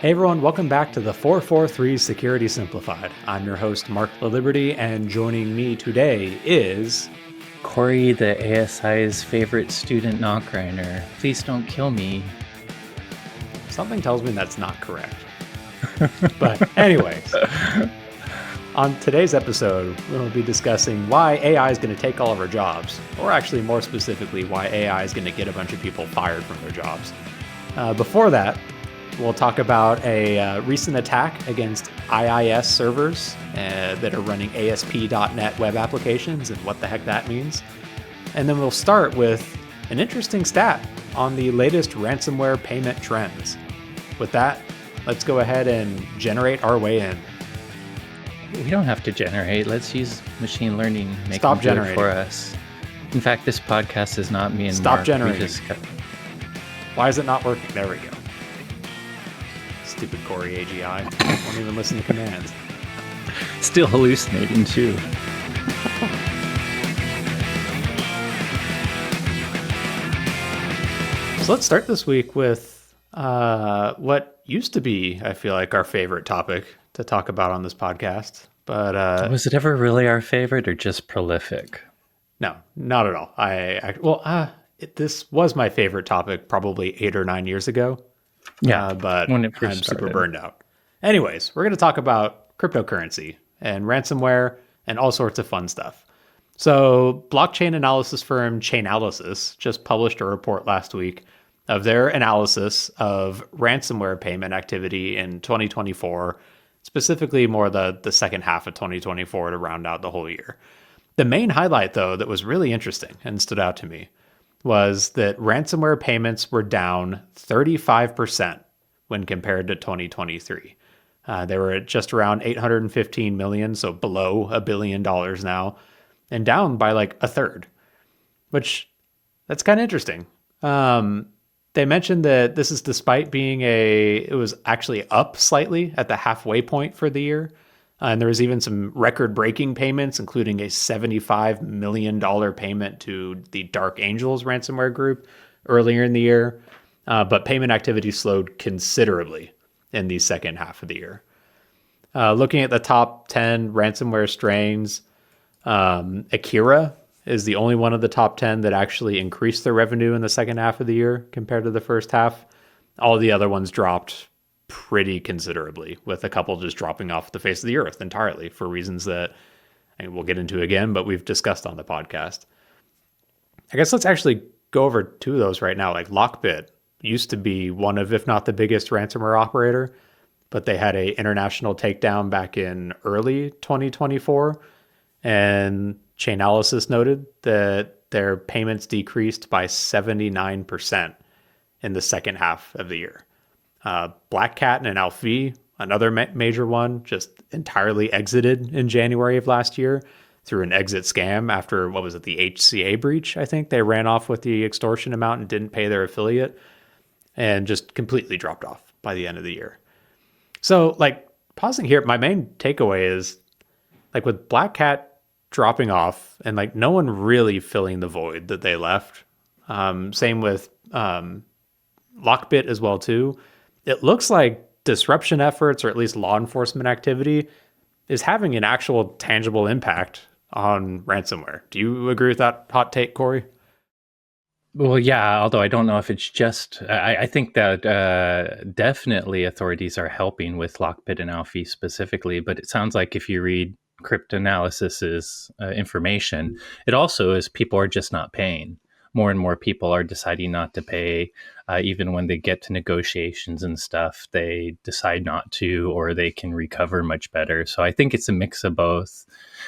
Hey everyone, welcome back to the 443 Security Simplified. I'm your host, Mark LaLiberty, and joining me today is... Corey, the ASI's favorite student knockriner. Please don't kill me. Something tells me that's not correct. But anyways, on today's episode, we'll be discussing why AI is going to take all of our jobs, or actually more specifically, why AI is going to get a bunch of people fired from their jobs. Before that, we'll talk about a recent attack against IIS servers that are running ASP.NET web applications and what the heck that means. And then we'll start with an interesting stat on the latest ransomware payment trends. With that, let's go ahead and generate our way in. We don't have to generate. Let's use machine learning to make Stop them do generating it for us. In fact, this podcast is not me and Stop Mark. generating. Why is it not working? There we go. Stupid Corey AGI. Won't even listen to commands. Still hallucinating too. So let's start this week with what used to be, I feel like, our favorite topic to talk about on this podcast. But was it ever really our favorite or just prolific? No, not at all. This was my favorite topic probably 8 or 9 years ago. Yeah, but when I'm super burned out. Anyways, we're going to talk about cryptocurrency and ransomware and all sorts of fun stuff. So blockchain analysis firm Chainalysis just published a report last week of their analysis of ransomware payment activity in 2024, specifically more the second half of 2024 to round out the whole year. The main highlight, though, that was really interesting and stood out to me was that ransomware payments were down 35% when compared to 2023. They were at just around 815 million, so below $1 billion now, and down by like a third, which that's kind of interesting. They mentioned that this is despite being it was actually up slightly at the halfway point for the year. And there was even some record-breaking payments, including a $75 million payment to the Dark Angels ransomware group earlier in the year. But payment activity slowed considerably in the second half of the year. Looking at the top 10 ransomware strains, Akira is the only one of the top 10 that actually increased their revenue in the second half of the year compared to the first half. All the other ones dropped pretty considerably, with a couple just dropping off the face of the earth entirely for reasons that we'll get into again, but we've discussed on the podcast. I guess let's actually go over two of those right now. Like Lockbit used to be one of, if not the biggest ransomware operator, but they had a international takedown back in early 2024. And Chainalysis noted that their payments decreased by 79% in the second half of the year. Black Cat and Alfie, another major one, just entirely exited in January of last year through an exit scam after, the HCA breach, I think. They ran off with the extortion amount and didn't pay their affiliate and just completely dropped off by the end of the year. So, pausing here, my main takeaway is, with Black Cat dropping off and, no one really filling the void that they left. Same with Lockbit as well, too. It looks like disruption efforts, or at least law enforcement activity, is having an actual tangible impact on ransomware. Do you agree with that hot take, Corey? Well, yeah, although I don't know if it's just... I think that definitely authorities are helping with Lockbit and Alfie specifically, but it sounds like if you read Cryptanalysis's information, it also is people are just not paying. More and more people are deciding not to pay. Even when they get to negotiations and stuff, they decide not to, or they can recover much better. So I think it's a mix of both.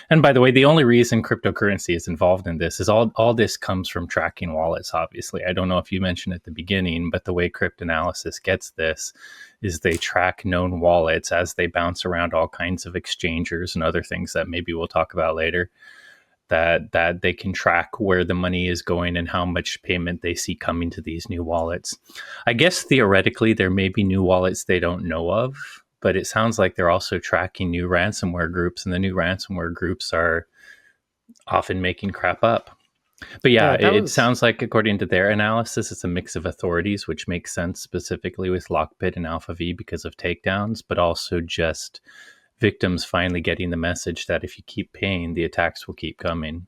And by the way, the only reason cryptocurrency is involved in this is all this comes from tracking wallets, obviously. I don't know if you mentioned at the beginning, but the way Cryptanalysis gets this is they track known wallets as they bounce around all kinds of exchangers and other things that maybe we'll talk about later. That they can track where the money is going and how much payment they see coming to these new wallets. I guess theoretically, there may be new wallets they don't know of, but it sounds like they're also tracking new ransomware groups, and the new ransomware groups are often making crap up. But yeah, Yeah, that it was sounds like, according to their analysis, it's a mix of authorities, which makes sense specifically with Lockbit and Alpha V because of takedowns, but also just victims finally getting the message that if you keep paying, the attacks will keep coming.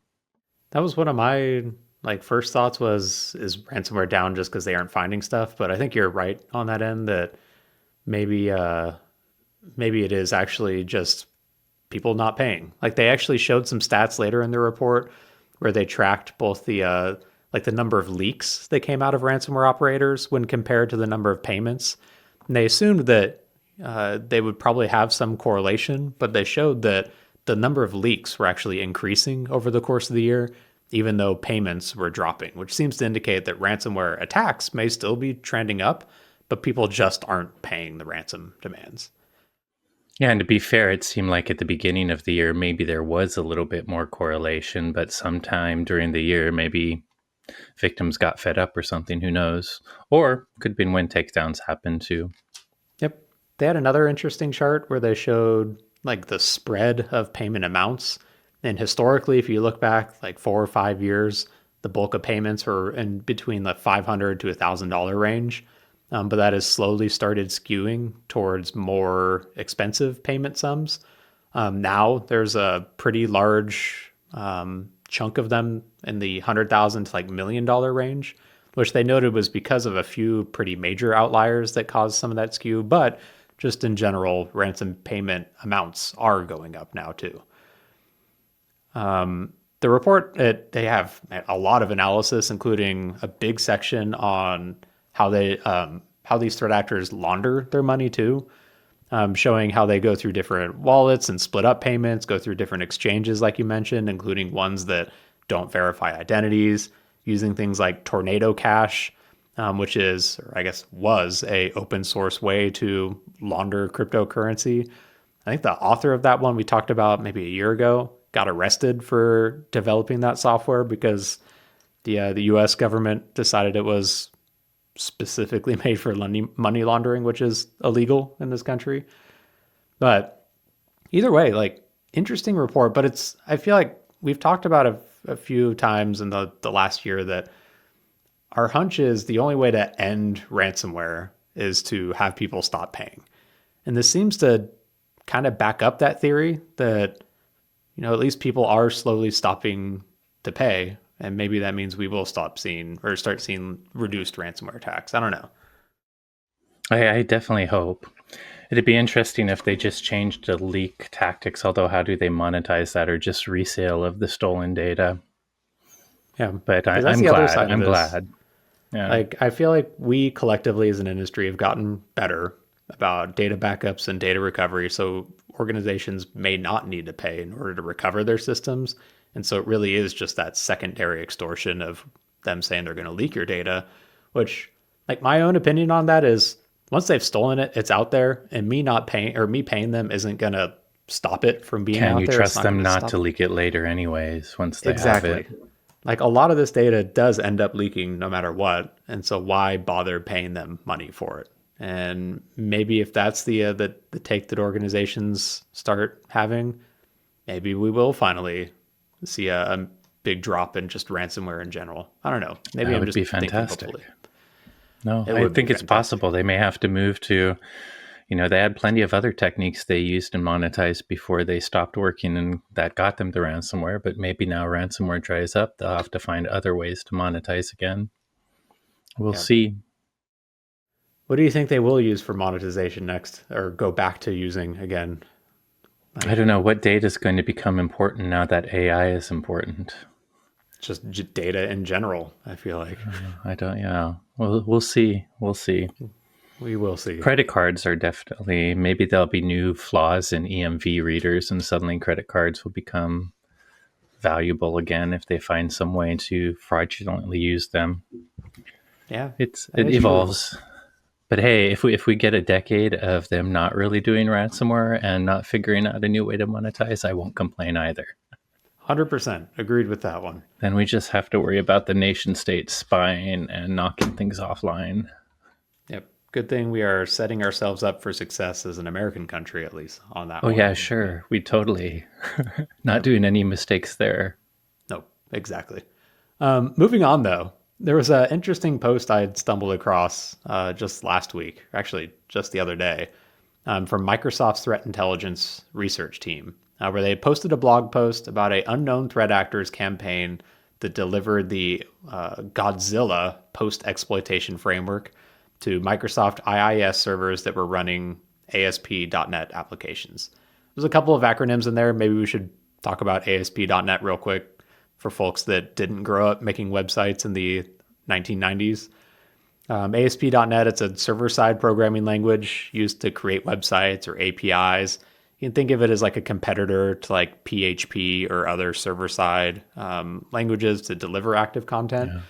that was one of my like first thoughts was is ransomware down just because they aren't finding stuff? But I think you're right on that end that maybe maybe it is actually just people not paying. Like they actually showed some stats later in the report where they tracked both the like the number of leaks that came out of ransomware operators when compared to the number of payments. And they assumed that they would probably have some correlation, but they showed that the number of leaks were actually increasing over the course of the year, even though payments were dropping, which seems to indicate that ransomware attacks may still be trending up, but people just aren't paying the ransom demands. Yeah, and to be fair, it seemed like at the beginning of the year, maybe there was a little bit more correlation, but sometime during the year, maybe victims got fed up or something, who knows? Or could have been when takedowns happened too. Yep. They had another interesting chart where they showed like the spread of payment amounts. And historically, if you look back like 4 or 5 years, the bulk of payments were in between the $500 to $1,000 range. But that has slowly started skewing towards more expensive payment sums. Now there's a pretty large chunk of them in the 100,000 to like $1 million range, which they noted was because of a few pretty major outliers that caused some of that skew. But just in general, ransom payment amounts are going up now too. The report, they have a lot of analysis, including a big section on how these threat actors launder their money too, showing how they go through different wallets and split up payments, go through different exchanges, like you mentioned, including ones that don't verify identities, using things like Tornado Cash, which is, or I guess was, a open source way to launder cryptocurrency. I think the author of that one we talked about maybe a year ago got arrested for developing that software because the U.S. government decided it was specifically made for money laundering, which is illegal in this country. But either way, like interesting report. But it's I feel like we've talked about a few times in the last year that our hunch is the only way to end ransomware is to have people stop paying. And this seems to kind of back up that theory that, at least people are slowly stopping to pay. And maybe that means we will stop seeing or start seeing reduced ransomware attacks. I don't know. I definitely hope. It'd be interesting if they just changed the leak tactics, although how do they monetize that, or just resale of the stolen data? Yeah. But Because that's I'm the other glad. side of I'm this. glad. Yeah. Like, I feel like we collectively as an industry have gotten better about data backups and data recovery. So organizations may not need to pay in order to recover their systems. And so it really is just that secondary extortion of them saying they're going to leak your data, which, like, my own opinion on that is once they've stolen it, it's out there. And me not paying or me paying them isn't going to stop it from being Can out you there. It's trust not them going to not stop. to leak it later, anyways, once they have it? Exactly. Like a lot of this data does end up leaking no matter what, and so why bother paying them money for it? And maybe if that's the take that organizations start having, maybe we will finally see a big drop in just ransomware in general. I don't know. Maybe That I'm would just be thinking fantastic. hopefully. No, It I would be think it's fantastic. possible. They may have to move to, they had plenty of other techniques they used and monetized before they stopped working, and that got them the ransomware. But maybe now ransomware dries up, they'll have to find other ways to monetize again. We'll Yeah. see. What do you think they will use for monetization next, or go back to using again? I Like don't know what data is going to become important now that AI is important. just data in general, I feel like. I don't, yeah. Well, we'll see. We'll see. We will see. Credit cards are definitely, maybe there'll be new flaws in EMV readers, and suddenly credit cards will become valuable again if they find some way to fraudulently use them. Yeah, that It is true. evolves. But hey, if we get a decade of them not really doing ransomware and not figuring out a new way to monetize, I won't complain either. 100% agreed with that one. Then we just have to worry about the nation state spying and knocking things offline. Yep. Good thing we are setting ourselves up for success as an American country, at least on that Oh one. yeah, Yeah. sure. We totally not Yep. doing any mistakes there. No, exactly. Moving on, though, there was an interesting post I had stumbled across just last week, actually just the other day, from Microsoft's threat intelligence research team, where they posted a blog post about a unknown threat actors campaign that delivered the Godzilla post-exploitation framework to Microsoft IIS servers that were running ASP.NET applications. There's a couple of acronyms in there. Maybe we should talk about ASP.NET real quick for folks that didn't grow up making websites in the 1990s. ASP.NET, it's a server-side programming language used to create websites or APIs. You can think of it as like a competitor to like PHP or other server-side languages to deliver active content. Yeah.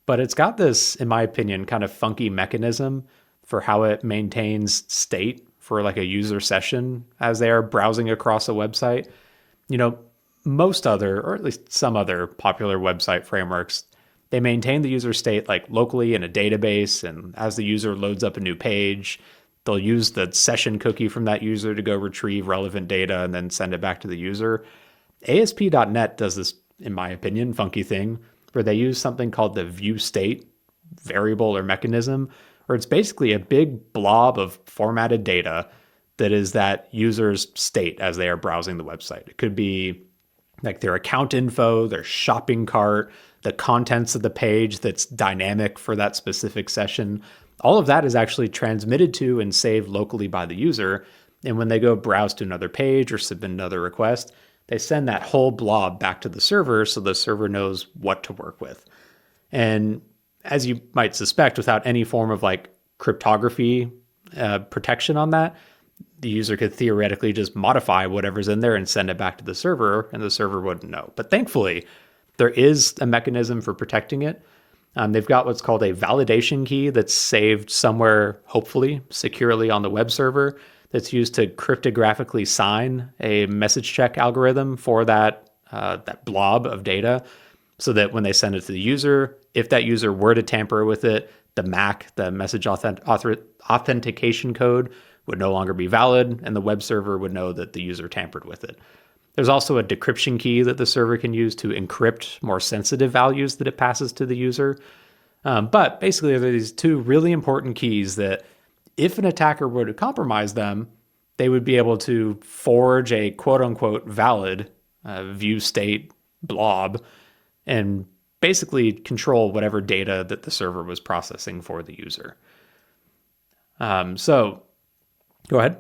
But it's got this, in my opinion, kind of funky mechanism for how it maintains state for like a user session as they are browsing across a website. You know, most other, or at least some other popular website frameworks, they maintain the user state like locally in a database. And as the user loads up a new page, they'll use the session cookie from that user to go retrieve relevant data and then send it back to the user. ASP.NET does this, in my opinion, funky thing where they use something called the view state variable or mechanism, where it's basically a big blob of formatted data that is that user's state as they are browsing the website. It could be like their account info, their shopping cart, the contents of the page that's dynamic for that specific session. All of that is actually transmitted to and saved locally by the user. And when they go browse to another page or submit another request, they send that whole blob back to the server so the server knows what to work with. And as you might suspect, without any form of like cryptography protection on that, the user could theoretically just modify whatever's in there and send it back to the server, and the server wouldn't know. But thankfully, there is a mechanism for protecting it. They've got what's called a validation key that's saved somewhere, hopefully, securely on the web server, that's used to cryptographically sign a message check algorithm for that blob of data, so that when they send it to the user, if that user were to tamper with it, the MAC, the message authentication code, would no longer be valid, and the web server would know that the user tampered with it. There's also a decryption key that the server can use to encrypt more sensitive values that it passes to the user. But basically, there are these two really important keys that if an attacker were to compromise them, they would be able to forge a quote-unquote valid view state blob and basically control whatever data that the server was processing for the user. So go ahead.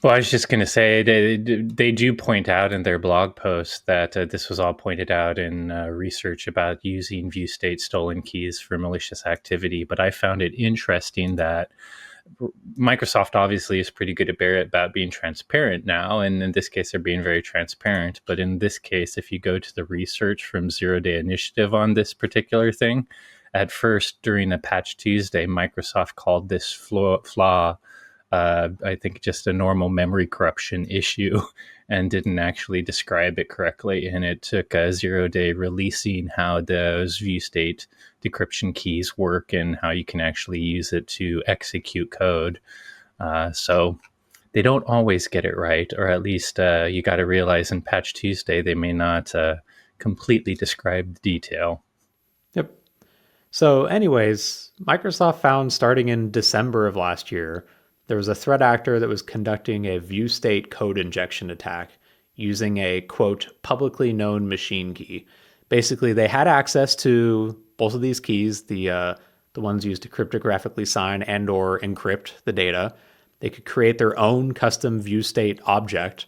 Well, I was just going to say they do point out in their blog post that this was all pointed out in research about using view state stolen keys for malicious activity. But I found it interesting that Microsoft obviously is pretty good about being transparent now. And in this case, they're being very transparent. But in this case, if you go to the research from Zero Day Initiative on this particular thing, at first during a Patch Tuesday, Microsoft called this flaw I think just a normal memory corruption issue and didn't actually describe it correctly. And it took a 0 day releasing how those view state decryption keys work and how you can actually use it to execute code. So they don't always get it right, or at least you got to realize in Patch Tuesday, they may not completely describe the detail. Yep. So anyways, Microsoft found starting in December of last year, there was a threat actor that was conducting a view state code injection attack using a, quote, publicly known machine key. Basically, they had access to both of these keys, the ones used to cryptographically sign and or encrypt the data. They could create their own custom view state object.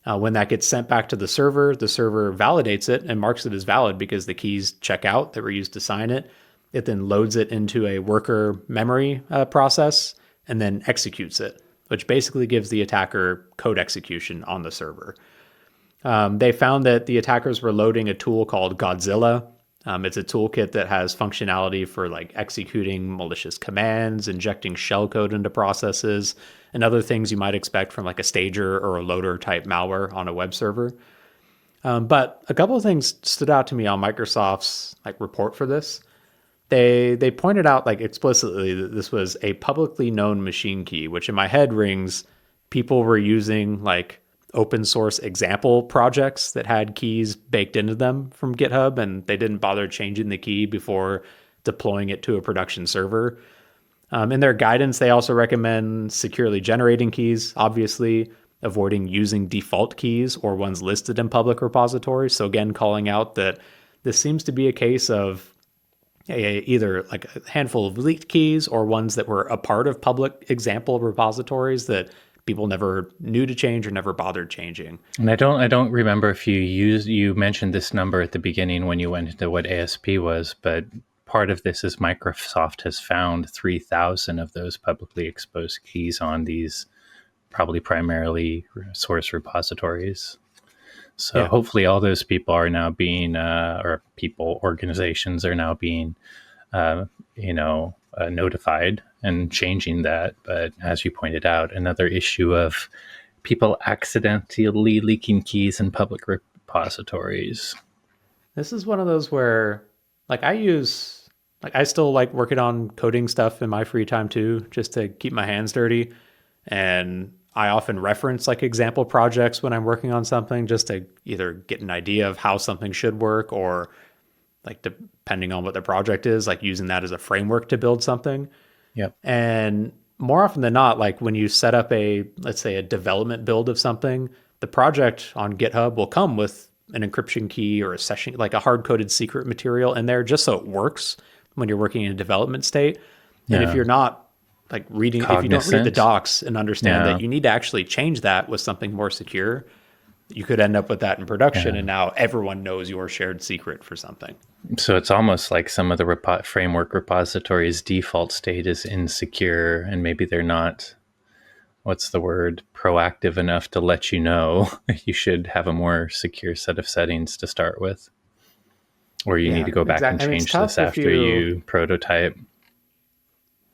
When that gets sent back to the server validates it and marks it as valid because the keys check out that were used to sign it. It then loads it into a worker memory process and then executes it, which basically gives the attacker code execution on the server. They found that the attackers were loading a tool called Godzilla. It's a toolkit that has functionality for like executing malicious commands, injecting shellcode into processes, and other things you might expect from like a stager or a loader type malware on a web server. But a couple of things stood out to me on Microsoft's like report for this. They pointed out like explicitly that this was a publicly known machine key, which in my head rings people were using like open source example projects that had keys baked into them from GitHub, and they didn't bother changing the key before deploying it to a production server. In their guidance, they also recommend securely generating keys, obviously, avoiding using default keys or ones listed in public repositories. So again, calling out that this seems to be a case of either like a handful of leaked keys or ones that were a part of public example repositories that people never knew to change or never bothered changing. And I don't remember if you mentioned this number at the beginning when you went into what ASP was, but part of this is Microsoft has found 3,000 of those publicly exposed keys on these probably primarily source repositories. So hopefully all those people are now being, organizations are now being, notified and changing that. But as you pointed out, another issue of people accidentally leaking keys in public repositories. This is one of those where like I still like working on coding stuff in my free time too, just to keep my hands dirty. And I often reference like example projects when I'm working on something just to either get an idea of how something should work or like depending on what the project is, like using that as a framework to build something. Yep. And more often than not, like when you set up let's say a development build of something, the project on GitHub will come with an encryption key or a session, like a hard coded secret material in there just so it works when you're working in a development state. And if you're not like reading, if you don't read the docs and understand that you need to actually change that with something more secure, you could end up with that in production. And now everyone knows your shared secret for something. So it's almost like some of the framework repositories default state is insecure, and maybe they're not, what's the word, proactive enough to let you know you should have a more secure set of settings to start with. Or you need to go back and change this after you prototype.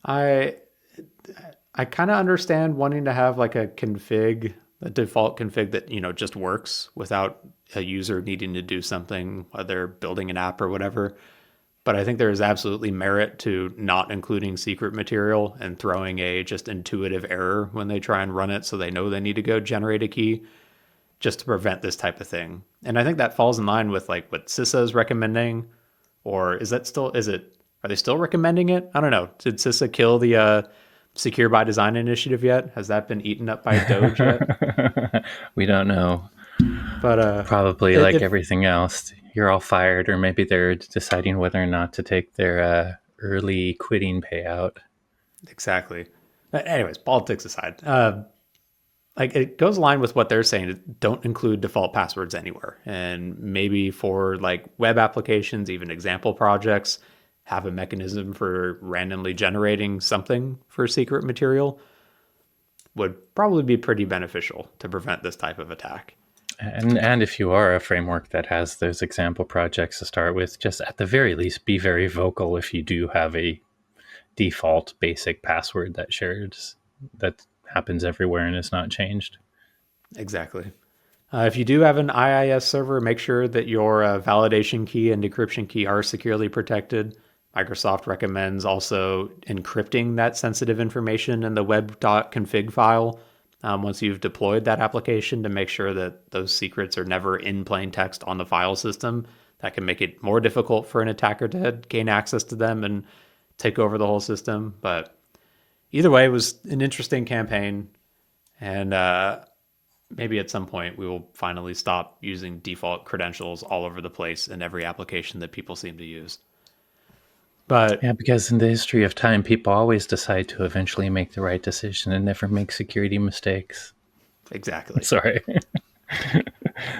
I kind of understand wanting to have like a default config that, just works without a user needing to do something, whether building an app or whatever. But I think there is absolutely merit to not including secret material and throwing a just intuitive error when they try and run it so they know they need to go generate a key just to prevent this type of thing. And I think that falls in line with like what CISA is recommending, or are they still recommending it? I don't know. Did CISA kill the Secure by Design initiative yet? Has that been eaten up by Doge yet? We don't know. But probably everything else, you're all fired, or maybe they're deciding whether or not to take their early quitting payout. Exactly. Anyways, politics aside, like it goes along with what they're saying. Don't include default passwords anywhere, and maybe for like web applications, even example projects, have a mechanism for randomly generating something for secret material would probably be pretty beneficial to prevent this type of attack. And if you are a framework that has those example projects to start with, just at the very least, be very vocal if you do have a default basic password that happens everywhere and is not changed. Exactly. If you do have an IIS server, make sure that your validation key and decryption key are securely protected. Microsoft recommends also encrypting that sensitive information in the web.config file once you've deployed that application to make sure that those secrets are never in plain text on the file system. That can make it more difficult for an attacker to gain access to them and take over the whole system. But either way, it was an interesting campaign. And maybe at some point we will finally stop using default credentials all over the place in every application that people seem to use. But yeah, because in the history of time, people always decide to eventually make the right decision and never make security mistakes. Exactly. Sorry.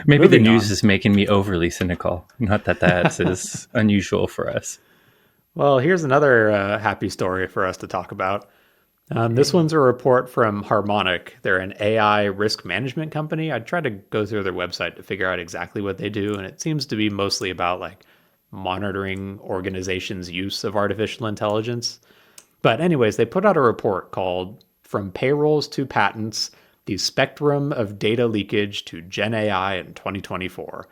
Maybe the news is making me overly cynical. Not that that's as unusual for us. Well, here's another happy story for us to talk about. This one's a report from Harmonic. They're an AI risk management company. I tried to go through their website to figure out exactly what they do, and it seems to be mostly about like monitoring organizations' use of artificial intelligence. But anyways, they put out a report called From Payrolls to Patents, the Spectrum of Data Leakage to Gen AI in 2024,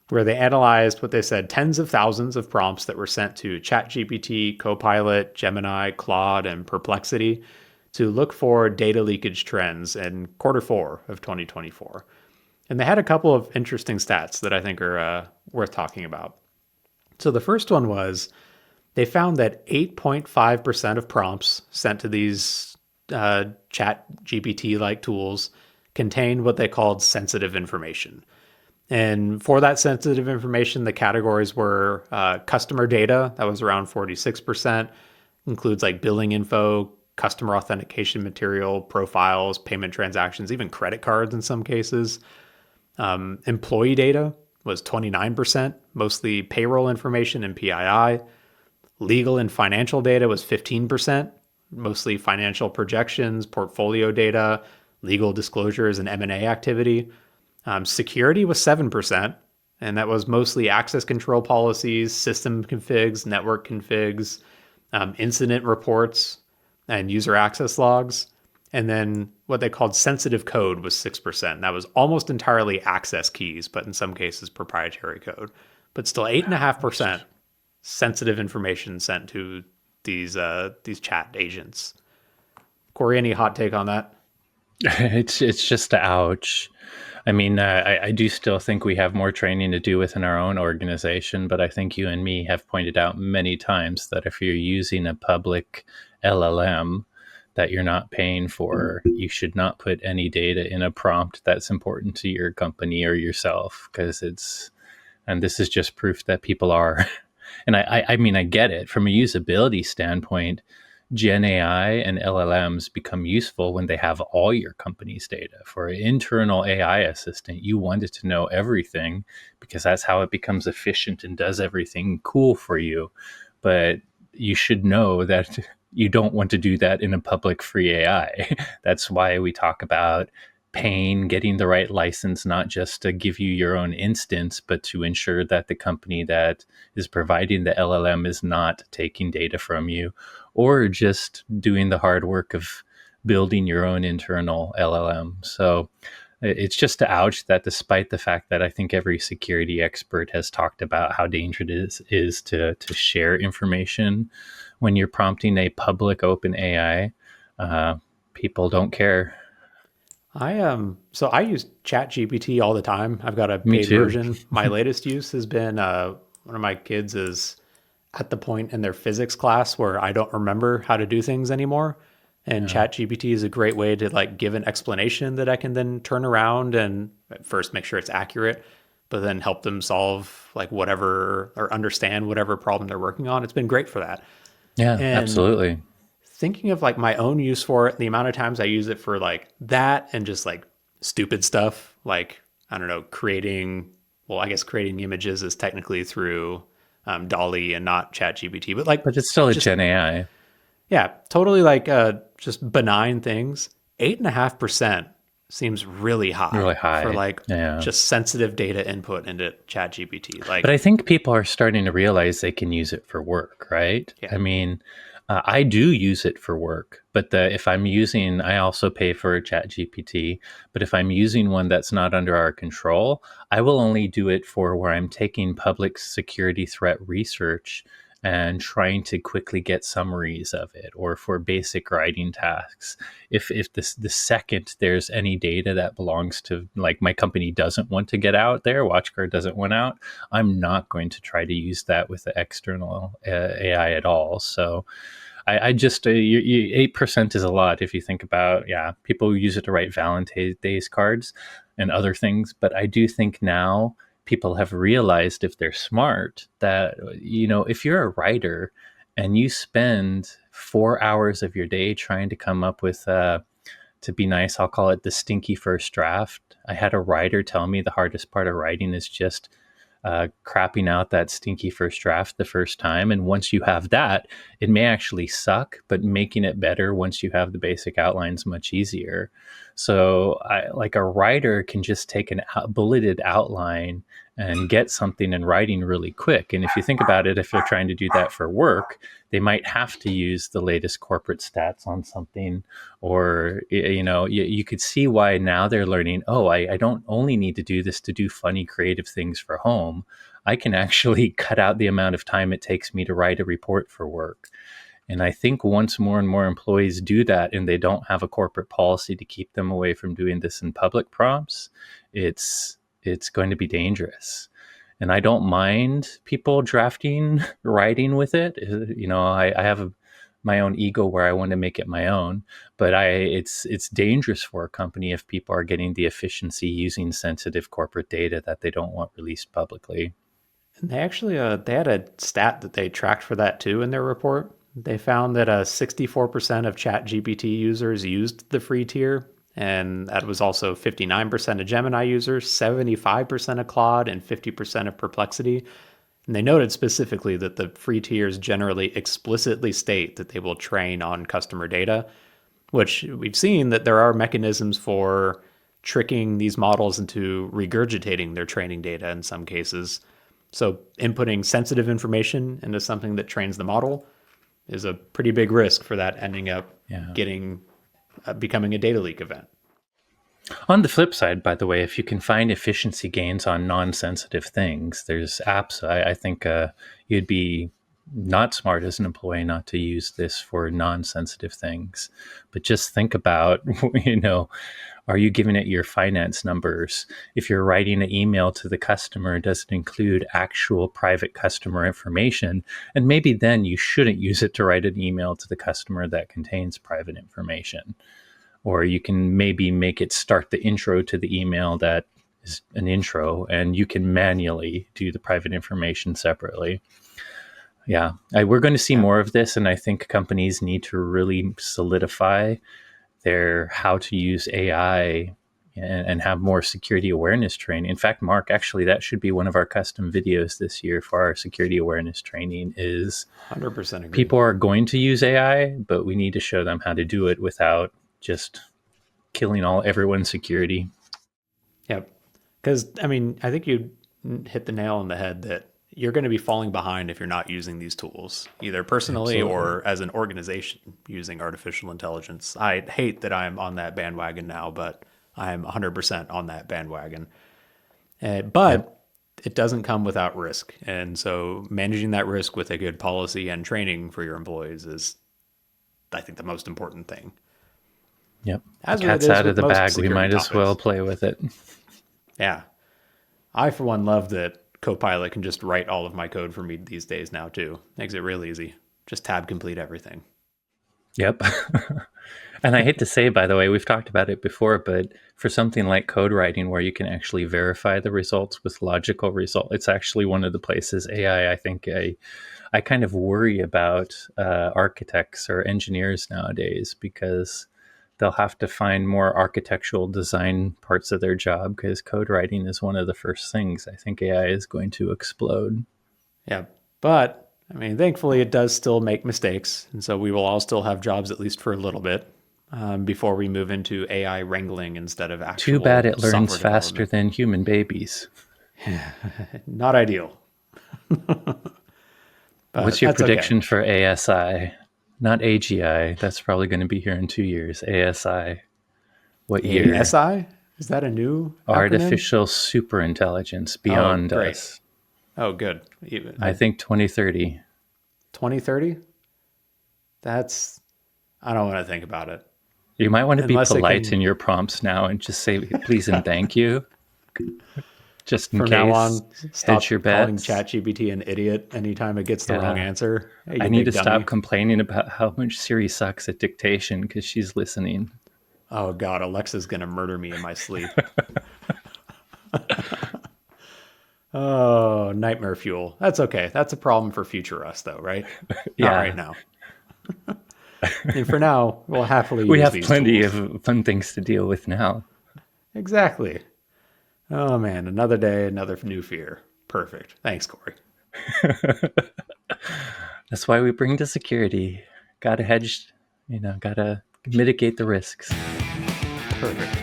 where they analyzed what they said tens of thousands of prompts that were sent to ChatGPT, Copilot, Gemini, Claude, and Perplexity to look for data leakage trends in quarter 4 of 2024. And they had a couple of interesting stats that I think are worth talking about. So the first one was they found that 8.5% of prompts sent to these chat GPT like tools contained what they called sensitive information. And for that sensitive information, the categories were customer data, that was around 46%, includes like billing info, customer authentication material, profiles, payment transactions, even credit cards in some cases. Employee data was 29%, mostly payroll information and PII. Legal and financial data was 15%, mostly financial projections, portfolio data, legal disclosures, and M&A activity. Security was 7%, and that was mostly access control policies, system configs, network configs, incident reports, and user access logs. And then what they called sensitive code was 6%. That was almost entirely access keys, but in some cases proprietary code. But still 8.5% sensitive information sent to these chat agents. Corey, any hot take on that? It's just ouch. I mean, I do still think we have more training to do within our own organization, but I think you and me have pointed out many times that if you're using a public LLM that you're not paying for, you should not put any data in a prompt that's important to your company or yourself, because and this is just proof that people are. And I mean, I get it from a usability standpoint. Gen AI and LLMs become useful when they have all your company's data. For an internal AI assistant, you want it to know everything because that's how it becomes efficient and does everything cool for you. But you should know that you don't want to do that in a public free AI. That's why we talk about paying, getting the right license, not just to give you your own instance, but to ensure that the company that is providing the LLM is not taking data from you, or just doing the hard work of building your own internal LLM. So it's just to ouch that despite the fact that I think every security expert has talked about how dangerous it is to share information when you're prompting a public open AI, people don't care. I use ChatGPT all the time. I've got a Me paid too. version. My latest use has been one of my kids is at the point in their physics class where I don't remember how to do things anymore. And Yeah. ChatGPT is a great way to like give an explanation that I can then turn around and at first make sure it's accurate, but then help them solve like whatever or understand whatever problem they're working on. It's been great for that. Yeah, And absolutely. thinking of like my own use for it, the amount of times I use it for like that and just like stupid stuff, like I don't know, I guess creating images is technically through Dolly and not ChatGPT, but like But it's still a just Gen AI. yeah, totally like just benign things. 8.5% seems really Really high for high. like Yeah. just sensitive data input into ChatGPT. But Like, I think people are starting to realize they can use it for work, right? yeah, I mean, I do use it for work, but if I'm using, I also pay for a chat GPT, but if I'm using one that's not under our control, I will only do it for where I'm taking public security threat research and trying to quickly get summaries of it, or for basic writing tasks. If the second there's any data that belongs to, like, my company doesn't want to get out there, WatchGuard doesn't want out, I'm not going to try to use that with the external AI at all. So I just 8% is a lot if you think about, yeah, people use it to write Valentine's Days cards and other things. But I do think now people have realized, if they're smart, that, if you're a writer and you spend 4 hours of your day trying to come up with, to be nice, I'll call it the stinky first draft. I had a writer tell me the hardest part of writing is just crapping out that stinky first draft the first time. And once you have that, it may actually suck, but making it better once you have the basic outlines much easier. So, like, a writer can just take a bulleted outline and get something in writing really quick. And if you think about it, if they're trying to do that for work, they might have to use the latest corporate stats on something, or you could see why now they're learning, oh, I don't only need to do this to do funny creative things for home. I can actually cut out the amount of time it takes me to write a report for work. And I think once more and more employees do that and they don't have a corporate policy to keep them away from doing this in public prompts, it's going to be dangerous. And I don't mind people writing with it. I have my own ego where I want to make it my own, but it's dangerous for a company if people are getting the efficiency using sensitive corporate data that they don't want released publicly. And they actually they had a stat that they tracked for that too in their report. They found that 64% of ChatGPT users used the free tier, and that was also 59% of Gemini users, 75% of Claude, and 50% of Perplexity. And they noted specifically that the free tiers generally explicitly state that they will train on customer data, which we've seen that there are mechanisms for tricking these models into regurgitating their training data in some cases. So inputting sensitive information into something that trains the model is a pretty big risk for that ending up becoming a data leak event. On the flip side, by the way, if you can find efficiency gains on non-sensitive things, there's apps. I think you'd be not smart as an employee not to use this for non-sensitive things. But just think about, are you giving it your finance numbers? If you're writing an email to the customer, does it include actual private customer information? And maybe then you shouldn't use it to write an email to the customer that contains private information. Or you can maybe make it start the intro to the email that is an intro, and you can manually do the private information separately. Yeah, we're going to see more of this, and I think companies need to really solidify their how to use AI and have more security awareness training. In fact, Mark, actually, that should be one of our custom videos this year for our security awareness training is 100% agree. People are going to use AI, but we need to show them how to do it without just killing everyone's security. Yep. Because, I think you hit the nail on the head that you're going to be falling behind if you're not using these tools, either personally Absolutely. or as an organization using artificial intelligence. I hate that I'm on that bandwagon now, but I'm 100% on that bandwagon. But it doesn't come without risk. And so managing that risk with a good policy and training for your employees is, I think, the most important thing. Yep. As the cat's out of the bag. We might as well play with it. Yeah. I, for one, love that Copilot can just write all of my code for me these days now, too. Makes it real easy. Just tab complete everything. Yep. And I hate to say, by the way, we've talked about it before, but for something like code writing where you can actually verify the results with logical result, it's actually one of the places AI, I think I kind of worry about architects or engineers nowadays, because they'll have to find more architectural design parts of their job, because code writing is one of the first things I think AI is going to explode. Yeah. But, thankfully it does still make mistakes. And so we will all still have jobs, at least for a little bit, before we move into AI wrangling instead of actual. Too bad it learns faster than human babies. Not ideal. What's your prediction for ASI? Not AGI. That's probably going to be here in 2 years. ASI. What year? ASI? Is that a new Artificial superintelligence beyond us. Oh, good. I think 2030. 2030? I don't want to think about it. You might want to be polite in your prompts now and just say please and thank you. Just in case. From now on, stop calling ChatGPT an idiot anytime it gets the wrong answer. Hey, I need to stop complaining about how much Siri sucks at dictation because she's listening. Oh, God, Alexa's going to murder me in my sleep. Oh, nightmare fuel. That's okay. That's a problem for future us, though, right? Yeah. Not right now. And for now, we'll happily we use have these plenty tools. of fun things to deal with now. Exactly. Oh, man, another day, another new fear. Perfect. Thanks, Corey. That's why we bring to security. Gotta hedge, gotta mitigate the risks. Perfect.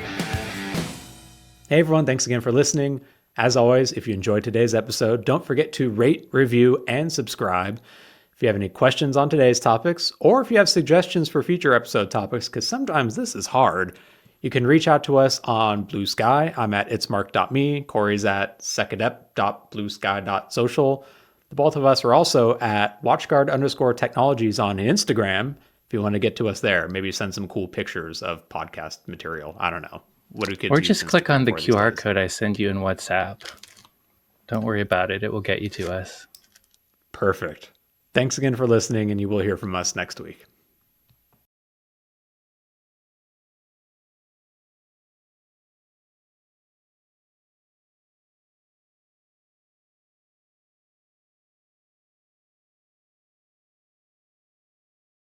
Hey, everyone. Thanks again for listening. As always, if you enjoyed today's episode, don't forget to rate, review, and subscribe. If you have any questions on today's topics, or if you have suggestions for future episode topics, because sometimes this is hard, you can reach out to us on Blue Sky. I'm at itsmark.me. Corey's at secadep.bluesky.social. The both of us are also at watchguard_technologies on Instagram. If you want to get to us there, maybe send some cool pictures of podcast material. I don't know. What do kids Or use just click on Instagram the for these QR days? code I send you in WhatsApp. Don't worry about it. It will get you to us. Perfect. Thanks again for listening, and you will hear from us next week.